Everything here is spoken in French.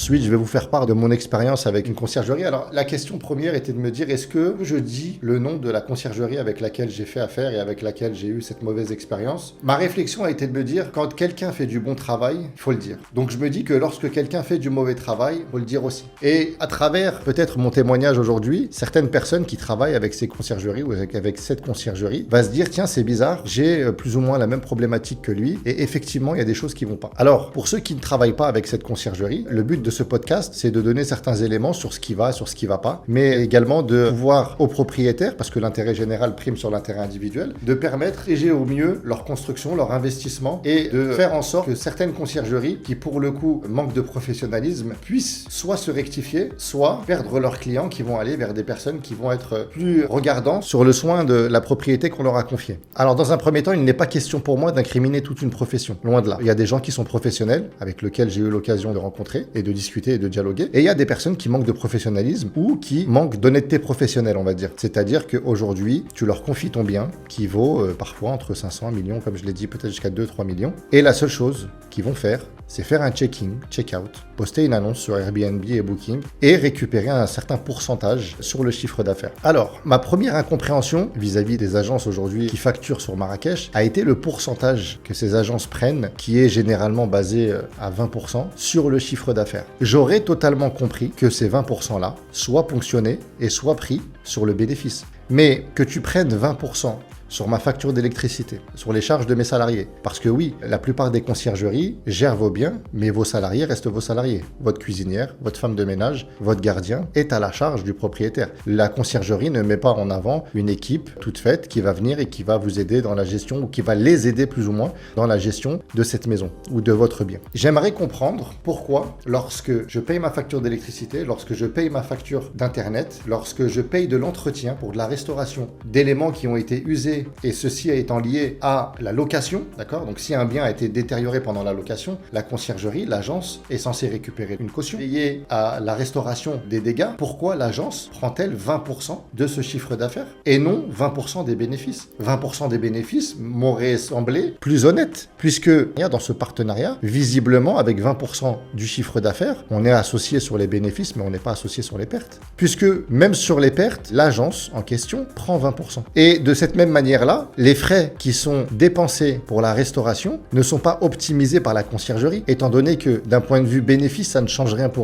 Ensuite, je vais vous faire part de mon expérience avec une conciergerie. Alors, la question première était de me dire, est-ce que je dis le nom de la conciergerie avec laquelle j'ai fait affaire et avec laquelle j'ai eu cette mauvaise expérience? Ma réflexion a été de me dire, quand quelqu'un fait du bon travail, il faut le dire. Donc, je me dis que lorsque quelqu'un fait du mauvais travail, il faut le dire aussi. Et à travers peut-être mon témoignage aujourd'hui, certaines personnes qui travaillent avec ces conciergeries ou avec cette conciergerie va se dire, tiens, c'est bizarre, j'ai plus ou moins la même problématique que lui et effectivement, il y a des choses qui vont pas. Alors, pour ceux qui ne travaillent pas avec cette conciergerie, le but de ce podcast, c'est de donner certains éléments sur ce qui va, sur ce qui va pas, mais également de pouvoir aux propriétaires, parce que l'intérêt général prime sur l'intérêt individuel, de permettre d'aider au mieux leur construction, leur investissement et de faire en sorte que certaines conciergeries qui pour le coup manquent de professionnalisme puissent soit se rectifier, soit perdre leurs clients qui vont aller vers des personnes qui vont être plus regardants sur le soin de la propriété qu'on leur a confiée. Alors dans un premier temps, il n'est pas question pour moi d'incriminer toute une profession, loin de là. Il y a des gens qui sont professionnels, avec lesquels j'ai eu l'occasion de rencontrer et de discuter et de dialoguer. Et il y a des personnes qui manquent de professionnalisme ou qui manquent d'honnêteté professionnelle, on va dire. C'est-à-dire qu'aujourd'hui, tu leur confies ton bien qui vaut parfois entre 500, 1 million, comme je l'ai dit, peut-être jusqu'à 2-3 millions. Et la seule chose qu'ils vont faire, c'est faire un check-in, check-out, poster une annonce sur Airbnb et Booking et récupérer un certain pourcentage sur le chiffre d'affaires. Alors, ma première incompréhension vis-à-vis des agences aujourd'hui qui facturent sur Marrakech a été le pourcentage que ces agences prennent, qui est généralement basé à 20% sur le chiffre d'affaires. J'aurais totalement compris que ces 20%-là soient ponctionnés et soient pris sur le bénéfice. Mais que tu prennes 20% sur ma facture d'électricité, sur les charges de mes salariés. Parce que oui, la plupart des conciergeries gèrent vos biens, mais vos salariés restent vos salariés. Votre cuisinière, votre femme de ménage, votre gardien est à la charge du propriétaire. La conciergerie ne met pas en avant une équipe toute faite qui va venir et qui va vous aider dans la gestion ou qui va les aider plus ou moins dans la gestion de cette maison ou de votre bien. J'aimerais comprendre pourquoi, lorsque je paye ma facture d'électricité, lorsque je paye ma facture d'internet, lorsque je paye de l'entretien pour de la restauration d'éléments qui ont été usés et ceci étant lié à la location, d'accord? Donc si un bien a été détérioré pendant la location, la conciergerie, l'agence est censée récupérer une caution liée à la restauration des dégâts. Pourquoi l'agence prend-elle 20% de ce chiffre d'affaires et non 20% des bénéfices? 20% des bénéfices m'aurait semblé plus honnête, puisque dans ce partenariat, visiblement avec 20% du chiffre d'affaires, on est associé sur les bénéfices, mais on n'est pas associé sur les pertes. Puisque même sur les pertes, l'agence en question prend 20%. Et de cette même manière, là, les frais qui sont dépensés pour la restauration ne sont pas optimisés par la conciergerie, étant donné que d'un point de vue bénéfice, ça ne change rien pour elle.